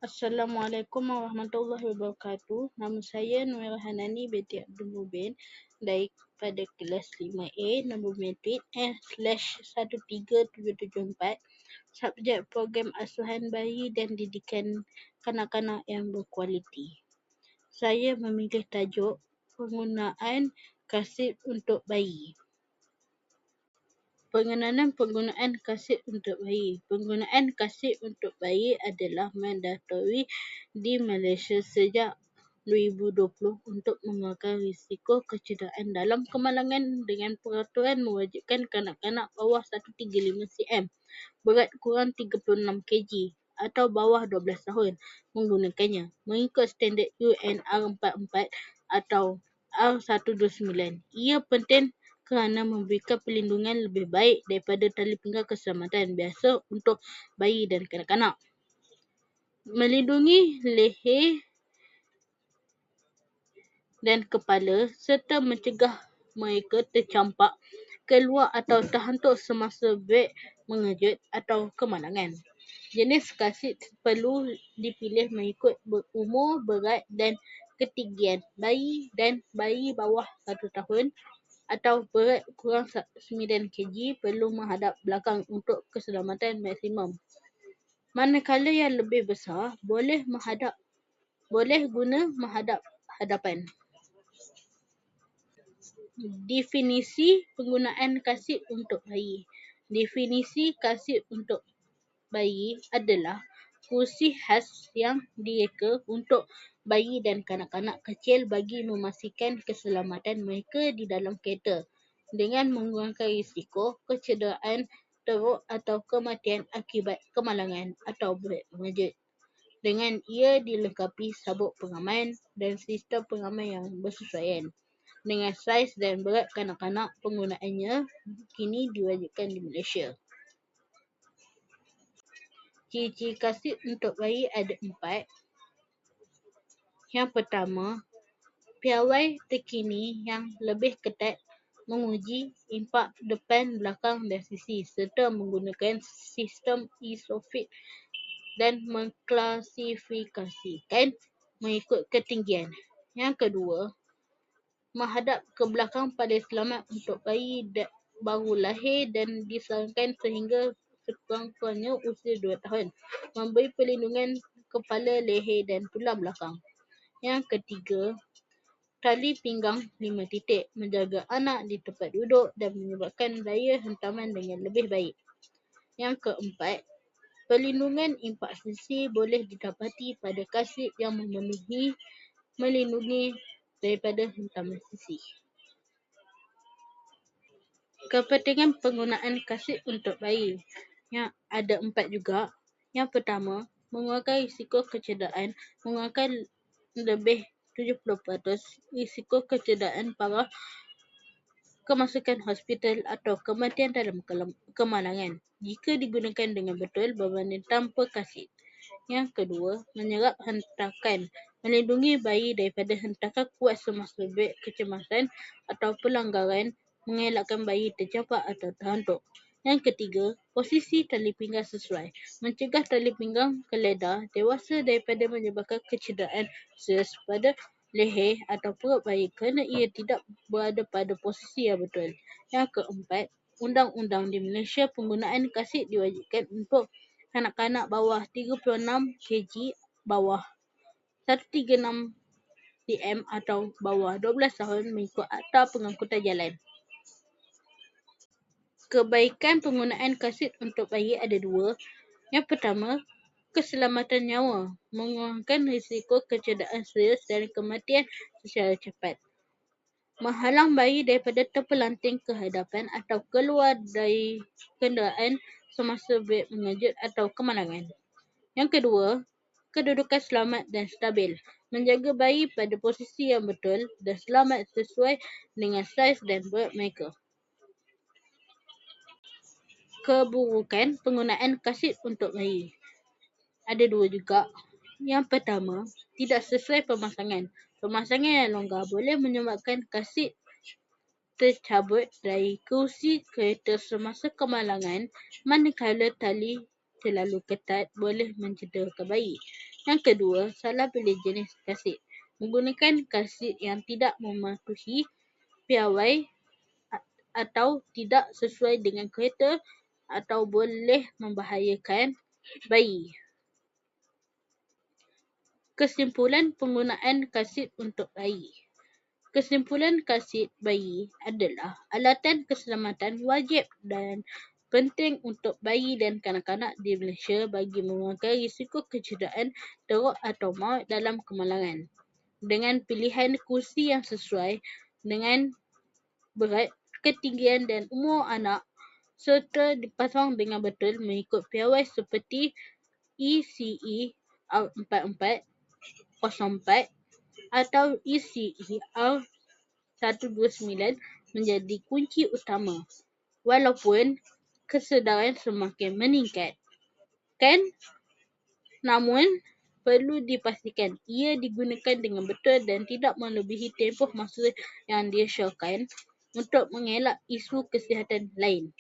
Assalamualaikum warahmatullahi wabarakatuh. Nama saya Nuira Hanani binti Abdul Mubin daripada kelas 5A, nombor matrik F/13774, subjek program asuhan bayi dan didikan kanak-kanak yang berkualiti. Saya memilih tajuk penggunaan kasut untuk bayi. Penggunaan kasut untuk bayi. Penggunaan kasut untuk bayi adalah mandatori di Malaysia sejak 2020 untuk mengurangi risiko kecederaan dalam kemalangan dengan peraturan mewajibkan kanak-kanak bawah 135 cm, berat kurang 36 kg atau bawah 12 tahun menggunakannya mengikut standard UNR44 atau R129. Ia penting kerana memberikan perlindungan lebih baik daripada tali pinggang keselamatan biasa untuk bayi dan kanak-kanak. Melindungi leher dan kepala serta mencegah mereka tercampak, keluar atau terhantuk semasa beg mengejut atau kemalangan. Jenis kasut perlu dipilih mengikut umur, berat dan ketinggian bayi dan bayi bawah 1 tahun atau berat kurang 9 kg perlu menghadap belakang untuk keselamatan maksimum. Manakala yang lebih besar boleh guna menghadap hadapan. Definisi penggunaan kasut untuk bayi. Definisi kasut untuk bayi adalah kursi khas yang direka untuk bayi dan kanak-kanak kecil bagi memastikan keselamatan mereka di dalam kereta dengan mengurangkan risiko kecederaan, teruk atau kematian akibat kemalangan atau beg mengejut. Dengan ia dilengkapi sabuk pengaman dan sistem pengaman yang bersesuaian dengan saiz dan berat kanak-kanak. Penggunaannya kini diwajibkan di Malaysia. Ciri-ciri kasut untuk bayi ada 4. Yang pertama, piawai terkini yang lebih ketat menguji impak depan, belakang dan sisi serta menggunakan sistem ISOFIX dan mengklasifikasikan mengikut ketinggian. Yang kedua, menghadap ke belakang paling selamat untuk bayi baru lahir dan disarankan sehingga sekurang-kurangnya usia 2 tahun, memberi perlindungan kepala, leher dan tulang belakang. Yang ketiga, tali pinggang 5 titik, menjaga anak di tempat duduk dan menyebabkan daya hentaman dengan lebih baik. Yang keempat, perlindungan impak sisi boleh didapati pada kasut yang melindungi daripada hentaman sisi. Kepentingan penggunaan kasut untuk bayi yang ada 4 juga. Yang pertama, mengurangkan risiko kecederaan, mengurangkan lebih 70% risiko kecederaan parah, kemasukan hospital atau kematian dalam kemalangan jika digunakan dengan betul berbanding tanpa kasut. Yang kedua, menyerap hentakan, melindungi bayi daripada hentakan kuat semasa beg kecemasan atau pelanggaran, mengelakkan bayi tercampak atau terhantuk. Yang ketiga, posisi tali pinggang sesuai, mencegah tali pinggang geledah dewasa daripada menyebabkan kecederaan serius pada leher atau perut bayi kerana ia tidak berada pada posisi yang betul. Yang keempat, undang-undang di Malaysia penggunaan kasut diwajibkan untuk kanak-kanak bawah 36 kg, bawah 136 cm atau bawah 12 tahun mengikut Akta Pengangkutan Jalan. Kebaikan penggunaan kasut untuk bayi ada 2. Yang pertama, keselamatan nyawa, mengurangkan risiko kecederaan serius dan kematian secara cepat. Menghalang bayi daripada terpelanting ke hadapan atau keluar dari kenderaan semasa beg mengejut atau kemalangan. Yang kedua, kedudukan selamat dan stabil, menjaga bayi pada posisi yang betul dan selamat sesuai dengan saiz dan berat mereka. Keburukan penggunaan kasut untuk bayi ada 2 juga. Yang pertama, tidak sesuai pemasangan. Pemasangan yang longgar boleh menyebabkan kasut tercabut dari kerusi kereta semasa kemalangan, manakala tali terlalu ketat boleh mencederakan bayi. Yang kedua, salah pilih jenis kasit. Menggunakan kasit yang tidak mematuhi piawai atau tidak sesuai dengan kereta atau boleh membahayakan bayi. Kesimpulan penggunaan kasit untuk bayi. Kesimpulan kasit bayi adalah alatan keselamatan wajib dan penting untuk bayi dan kanak-kanak di Malaysia bagi mengurangi risiko kecederaan, teruk atau maut dalam kemalangan. Dengan pilihan kursi yang sesuai dengan berat, ketinggian dan umur anak serta dipasang dengan betul mengikut piawai seperti ECE R4404 atau ECE R129 menjadi kunci utama. Walaupun kesedaran semakin meningkat, namun perlu dipastikan ia digunakan dengan betul dan tidak melebihi tempoh masa yang disyorkan untuk mengelak isu kesihatan lain.